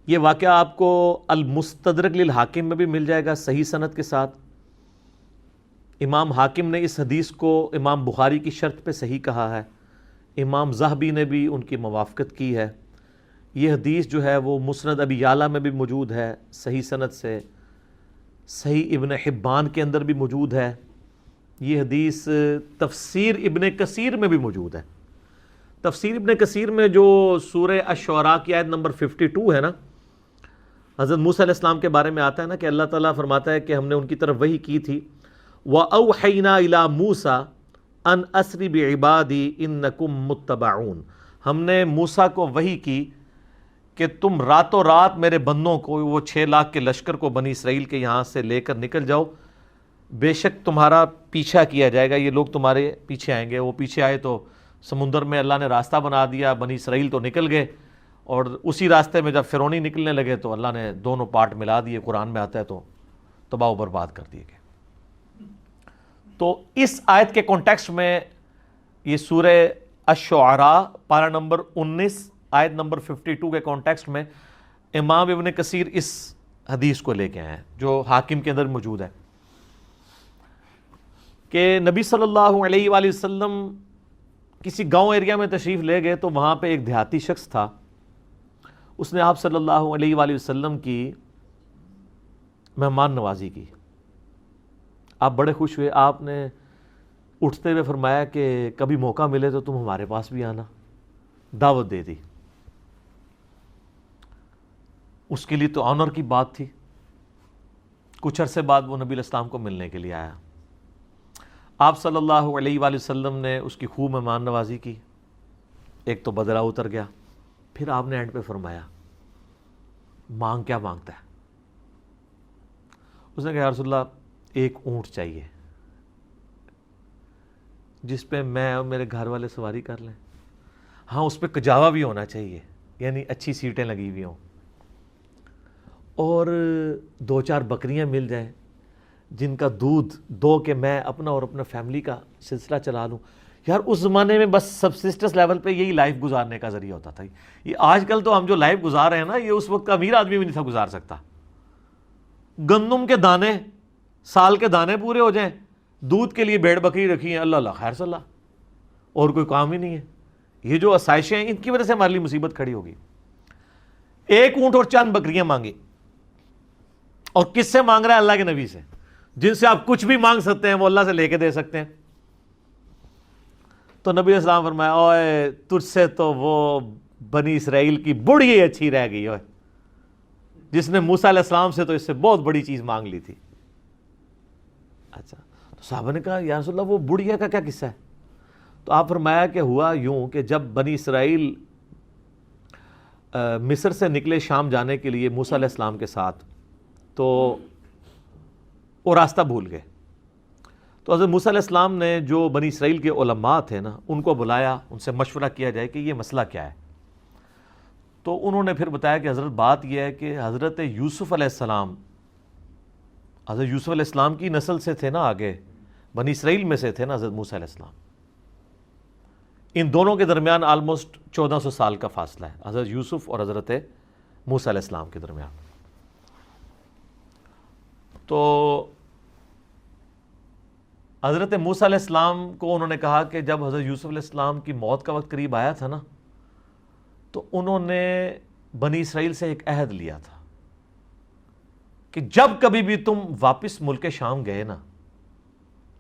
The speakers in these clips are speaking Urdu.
یہ واقعہ آپ کو المستدرک للحاکم میں بھی مل جائے گا صحیح سند کے ساتھ. امام حاکم نے اس حدیث کو امام بخاری کی شرط پہ صحیح کہا ہے، امام ذہبی نے بھی ان کی موافقت کی ہے. یہ حدیث جو ہے وہ مسند ابی یعلا میں بھی موجود ہے صحیح سند سے، صحیح ابن حبان کے اندر بھی موجود ہے. یہ حدیث تفسیر ابن کثیر میں بھی موجود ہے. تفسیر ابن کثیر میں جو سورہ الشعراء کی آیت نمبر 52 ہے نا، حضرت موسیٰ علیہ السلام کے بارے میں آتا ہے نا کہ اللہ تعالیٰ فرماتا ہے کہ ہم نے ان کی طرف وحی کی تھی، وَأَوْحَيْنَا إِلَىٰ مُوسَىٰ أَنْ أَسْرِ بِعِبَادِي إِنَّكُمْ مُتَّبَعُونَ. ہم نے موسیٰ کو وحی کی کہ تم راتوں رات میرے بندوں کو، وہ 6 لاکھ کے لشکر کو بنی اسرائیل کے یہاں سے لے کر نکل جاؤ، بے شک تمہارا پیچھا کیا جائے گا، یہ لوگ تمہارے پیچھے آئیں گے. وہ پیچھے آئے تو سمندر میں اللہ نے راستہ بنا دیا، بنی اسرائیل تو نکل گئے، اور اسی راستے میں جب فرعونی نکلنے لگے تو اللہ نے دونوں پارٹ ملا دیے، قرآن میں آتا ہے، تو تباہ و برباد کر دیے گئے. تو اس آیت کے کانٹیکسٹ میں یہ سورہ الشعراء پارہ نمبر 19 آیت نمبر 52 کے کانٹیکسٹ میں امام ابن کثیر اس حدیث کو لے کے آئے ہیں جو حاکم کے اندر موجود ہے کہ نبی صلی اللہ علیہ وآلہ وسلم کسی گاؤں ایریا میں تشریف لے گئے تو وہاں پہ ایک دیہاتی شخص تھا. اس نے آپ صلی اللہ علیہ وآلہ وسلم کی مہمان نوازی کی. آپ بڑے خوش ہوئے. آپ نے اٹھتے ہوئے فرمایا کہ کبھی موقع ملے تو تم ہمارے پاس بھی آنا. دعوت دے دی. اس کے لیے تو آنر کی بات تھی. کچھ عرصے بعد وہ نبی علیہ السلام کو ملنے کے لیے آیا. آپ صلی اللہ علیہ وآلہ وسلم نے اس کی خوب مہمان نوازی کی. ایک تو بدلہ اتر گیا. پھر آپ نے اینڈ پہ فرمایا مانگ کیا مانگتا ہے؟ اس نے کہا یا رسول اللہ ایک اونٹ چاہیے جس پہ میں اور میرے گھر والے سواری کر لیں. ہاں اس پہ کجاوا بھی ہونا چاہیے، یعنی اچھی سیٹیں لگی ہوئی ہوں، اور 2-4 بکریاں مل جائیں جن کا دودھ دو کہ میں اپنا اور اپنا فیملی کا سلسلہ چلا لوں. یار اس زمانے میں بس سبسسٹنس لیول پہ یہی لائف گزارنے کا ذریعہ ہوتا تھا. یہ آج کل تو ہم جو لائف گزار رہے ہیں نا، یہ اس وقت کا امیر آدمی بھی نہیں تھا گزار سکتا. گندم کے دانے، سال کے دانے پورے ہو جائیں، دودھ کے لیے بھیڑ بکری رکھی ہیں، اللہ اللہ خیر صلی اللہ، اور کوئی کام ہی نہیں ہے. یہ جو آسائشیں ہیں ان کی وجہ سے ہمارے لیے مصیبت کھڑی ہوگی. ایک اونٹ اور چند بکریاں مانگی. اور کس سے مانگ رہا ہے؟ اللہ کے نبی سے، جن سے آپ کچھ بھی مانگ سکتے ہیں وہ اللہ سے لے کے دے سکتے ہیں. تو نبی علیہ السلام فرمایا اوے تجھ سے تو وہ بنی اسرائیل کی بڑھی اچھی رہ گئی اوے، جس نے موسیٰ علیہ السلام سے تو اس سے بہت بڑی چیز مانگ لی تھی. اچھا، تو صحابہ نے کہا یا رسول اللہ وہ بڑھیا کا کیا قصہ ہے؟ تو آپ فرمایا کہ ہوا یوں کہ جب بنی اسرائیل مصر سے نکلے شام جانے کے لیے موسیٰ علیہ السلام کے ساتھ، تو وہ راستہ بھول گئے. تو حضرت موسیٰ علیہ السلام نے جو بنی اسرائیل کے علماء تھے نا، ان کو بلایا، ان سے مشورہ کیا جائے کہ یہ مسئلہ کیا ہے. تو انہوں نے پھر بتایا کہ حضرت بات یہ ہے کہ حضرت یوسف علیہ السلام، حضرت یوسف علیہ السلام کی نسل سے تھے نا، آگے بنی اسرائیل میں سے تھے نا حضرت موسیٰ علیہ السلام. ان دونوں کے درمیان آلموسٹ 1400 سال کا فاصلہ ہے، حضرت یوسف اور حضرت موسیٰ علیہ السلام کے درمیان. تو حضرت موسیٰ علیہ السلام کو انہوں نے کہا کہ جب حضرت یوسف علیہ السلام کی موت کا وقت قریب آیا تھا نا، تو انہوں نے بنی اسرائیل سے ایک عہد لیا تھا کہ جب کبھی بھی تم واپس ملک شام گئے نا،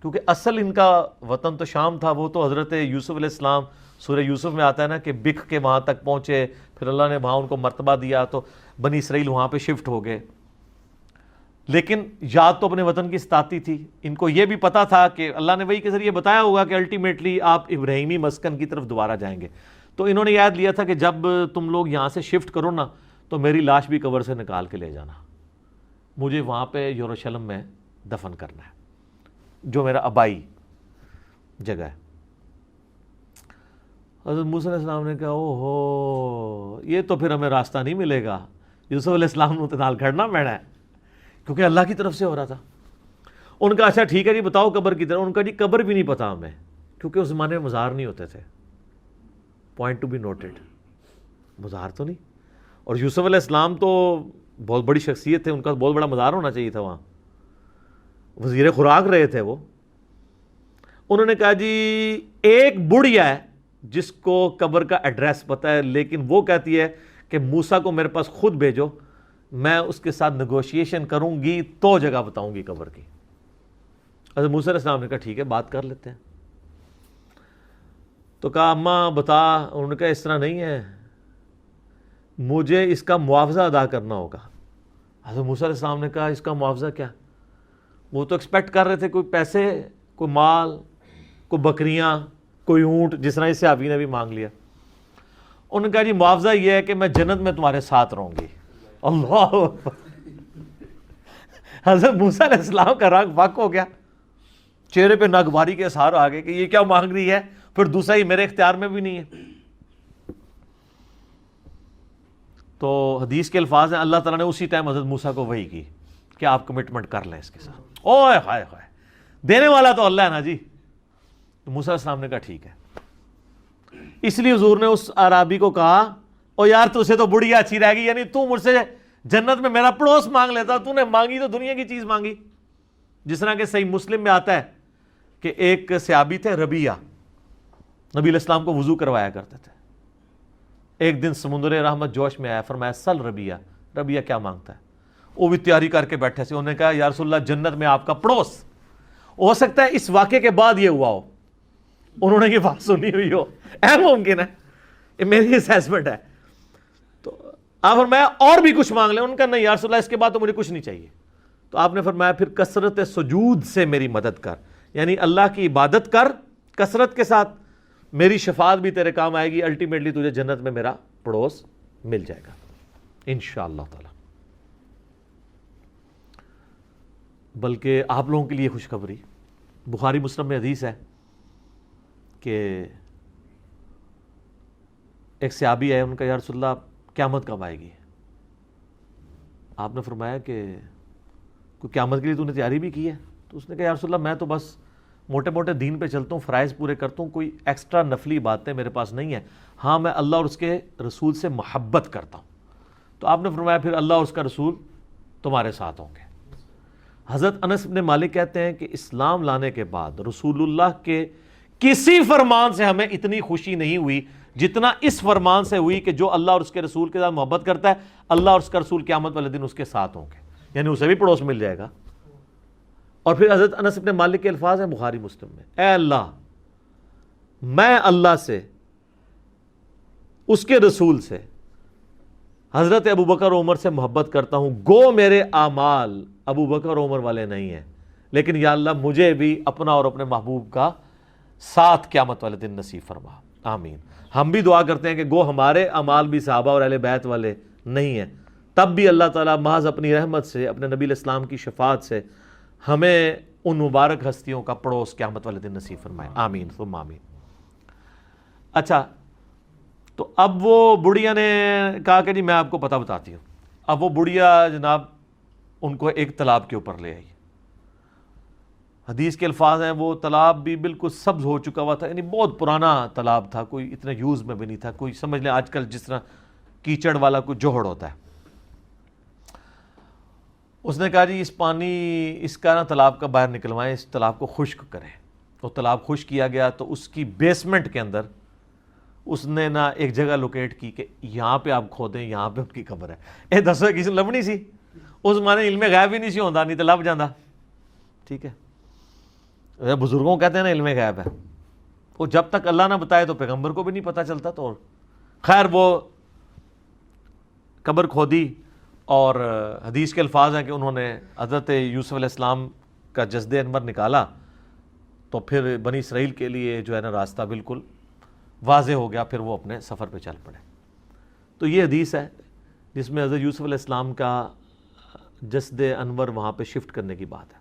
کیونکہ اصل ان کا وطن تو شام تھا، وہ تو حضرت یوسف علیہ السلام سورہ یوسف میں آتا ہے نا کہ بکھ کے وہاں تک پہنچے، پھر اللہ نے وہاں ان کو مرتبہ دیا تو بنی اسرائیل وہاں پہ شفٹ ہو گئے. لیکن یاد تو اپنے وطن کی ستاتی تھی. ان کو یہ بھی پتا تھا کہ اللہ نے وحی کے ذریعے بتایا ہوگا کہ الٹیمیٹلی آپ ابراہیمی مسکن کی طرف دوبارہ جائیں گے. تو انہوں نے یاد لیا تھا کہ جب تم لوگ یہاں سے شفٹ کرو نا تو میری لاش بھی قبر سے نکال کے لے جانا، مجھے وہاں پہ یروشلم میں دفن کرنا ہے، جو میرا آبائی جگہ ہے. حضرت موسیٰ علیہ السلام نے کہا او ہو، یہ تو پھر ہمیں راستہ نہیں ملے گا. یوسف علیہ السلام نے نال کھڑنا پینا ہے، کیونکہ اللہ کی طرف سے ہو رہا تھا. ان کا اچھا ٹھیک ہے جی بتاؤ قبر کی طرف. ان کا جی قبر بھی نہیں پتا ہمیں، کیونکہ اس زمانے میں مزار نہیں ہوتے تھے. پوائنٹ ٹو بی نوٹڈ، مزار تو نہیں. اور یوسف علیہ السلام تو بہت بڑی شخصیت تھے، ان کا بہت بڑا مزار ہونا چاہیے تھا وہاں، وزیر خوراک رہے تھے وہ. انہوں نے کہا جی ایک بڑھیا ہے جس کو قبر کا ایڈریس پتہ ہے، لیکن وہ کہتی ہے کہ موسیٰ کو میرے پاس خود بھیجو، میں اس کے ساتھ نیگوشیشن کروں گی تو جگہ بتاؤں گی قبر کی. حضرت موسیٰ علیہ السلام نے کہا ٹھیک ہے بات کر لیتے ہیں. تو کہا اماں بتا. انہوں نے کہا اس طرح نہیں ہے، مجھے اس کا معاوضہ ادا کرنا ہوگا. حضرت موسیٰ علیہ السلام نے کہا اس کا معاوضہ کیا؟ وہ تو ایکسپیکٹ کر رہے تھے کوئی پیسے، کوئی مال، کوئی بکریاں، کوئی اونٹ، جس طرح اس صحابی نے بھی مانگ لیا. انہوں نے کہا جی معاوضہ یہ ہے کہ میں جنت میں تمہارے ساتھ رہوں گی. اللہ اکبر. حضرت موسیٰ علیہ السلام کا رنگ فاق ہو گیا، چہرے پہ ناگواری کے اثار آ گئے کہ یہ کیا مانگ رہی ہے، پھر دوسرا ہی میرے اختیار میں بھی نہیں ہے. تو حدیث کے الفاظ ہیں اللہ تعالیٰ نے اسی ٹائم حضرت موسیٰ کو وحی کی کہ آپ کمٹمنٹ کر لیں اس کے ساتھ. اوہ ہائے ہائے، دینے والا تو اللہ ہے نا جی. تو موسیٰ علیہ السلام نے کہا ٹھیک ہے. اس لیے حضور نے اس اعرابی کو کہا او یار تجھے تو بڑھیا اچھی رہ گئی، یعنی تو مجھ سے جنت میں میرا پڑوس مانگ لیتا، تو نے مانگی تو دنیا کی چیز مانگی. جس طرح کہ صحیح مسلم میں آتا ہے کہ ایک صحابی تھے ربیہ، نبی علیہ السلام کو وضو کروایا کرتے تھے. ایک دن سمندر رحمت جوش میں آیا، فرمایا سل ربیہ، ربیہ کیا مانگتا ہے؟ وہ بھی تیاری کر کے بیٹھے سے. انہوں نے کہا یا رسول اللہ جنت میں آپ کا پڑوس. ہو سکتا ہے اس واقعے کے بعد یہ ہوا ہو، انہوں نے یہ بات سنی ہوئی ہو، ممکن ہے، یہ میری اسیسمنٹ ہے. تو آپ فرمایا اور بھی کچھ مانگ لیں. ان کا نہیں یا رسول اللہ اس کے بعد تو مجھے کچھ نہیں چاہیے. تو آپ نے فرمایا پھر کثرت سجود سے میری مدد کر، یعنی اللہ کی عبادت کر کثرت کے ساتھ، میری شفاعت بھی تیرے کام آئے گی، الٹیمیٹلی تجھے جنت میں میرا پڑوس مل جائے گا انشاءاللہ تعالی. بلکہ آپ لوگوں کے لیے خوشخبری، بخاری مسلم میں حدیث ہے کہ ایک صحابی آئے، ان کا یا رسول اللہ قیامت کب آئے گی؟ آپ نے فرمایا کہ کوئی قیامت کے لیے تو نے تیاری بھی کی ہے؟ تو اس نے کہا یا رسول اللہ میں تو بس موٹے موٹے دین پہ چلتا ہوں، فرائض پورے کرتا ہوں، کوئی ایکسٹرا نفلی باتیں میرے پاس نہیں ہیں. ہاں میں اللہ اور اس کے رسول سے محبت کرتا ہوں. تو آپ نے فرمایا پھر اللہ اور اس کا رسول تمہارے ساتھ ہوں گے. حضرت انس بن مالک کہتے ہیں کہ اسلام لانے کے بعد رسول اللہ کے کسی فرمان سے ہمیں اتنی خوشی نہیں ہوئی جتنا اس فرمان سے ہوئی کہ جو اللہ اور اس کے رسول کے ساتھ محبت کرتا ہے اللہ اور اس کا رسول قیامت والے دن اس کے ساتھ ہوں گے، یعنی اسے بھی پڑوس مل جائے گا. اور پھر حضرت انس بن مالک کے الفاظ ہیں بخاری مسلم میں، اے اللہ میں اللہ سے، اس کے رسول سے، حضرت ابو بکر عمر سے محبت کرتا ہوں، گو میرے اعمال ابو بکر عمر والے نہیں ہیں، لیکن یا اللہ مجھے بھی اپنا اور اپنے محبوب کا ساتھ قیامت والے دن نصیب فرما، آمین. ہم بھی دعا کرتے ہیں کہ گو ہمارے اعمال بھی صحابہ اور اہل بیت والے نہیں ہیں، تب بھی اللہ تعالیٰ محض اپنی رحمت سے، اپنے نبی علیہ السلام کی شفاعت سے ہمیں ان مبارک ہستیوں کا پڑوس قیامت والے دن نصیب فرمائے، آمین ثم آمین. اچھا تو اب وہ بڑھیا نے کہا کہ جی میں آپ کو پتہ بتاتی ہوں. اب وہ بڑھیا جناب ان کو ایک تالاب کے اوپر لے آئی. حدیث کے الفاظ ہیں وہ تالاب بھی بالکل سبز ہو چکا ہوا تھا، یعنی بہت پرانا تالاب تھا، کوئی اتنا یوز میں بھی نہیں تھا، کوئی سمجھ لیں آج کل جس طرح کیچڑ والا کوئی جوہڑ ہوتا ہے. اس نے کہا جی اس پانی اس کا نا تالاب کا باہر نکلوائیں، اس تالاب کو خشک کریں. تو تالاب خشک کیا گیا تو اس کی بیسمنٹ کے اندر اس نے نا ایک جگہ لوکیٹ کی کہ یہاں پہ آپ کھودیں، یہاں پہ ان کی قبر ہے. اے دسو کسی لبنی سی اس مانے علم غیب ہی نہیں سی ہوندا، نہیں تو لب جاندہ. ٹھیک ہے، بزرگوں کہتے ہیں نا علم غیب ہے، وہ جب تک اللہ نہ بتائے تو پیغمبر کو بھی نہیں پتہ چلتا. تو خیر وہ قبر کھودی اور حدیث کے الفاظ ہیں کہ انہوں نے حضرت یوسف علیہ السلام کا جسد انور نکالا تو پھر بنی اسرائیل کے لیے جو ہے نا راستہ بالکل واضح ہو گیا، پھر وہ اپنے سفر پہ چل پڑے. تو یہ حدیث ہے جس میں حضرت یوسف علیہ السلام کا جسد انور وہاں پہ شفٹ کرنے کی بات ہے.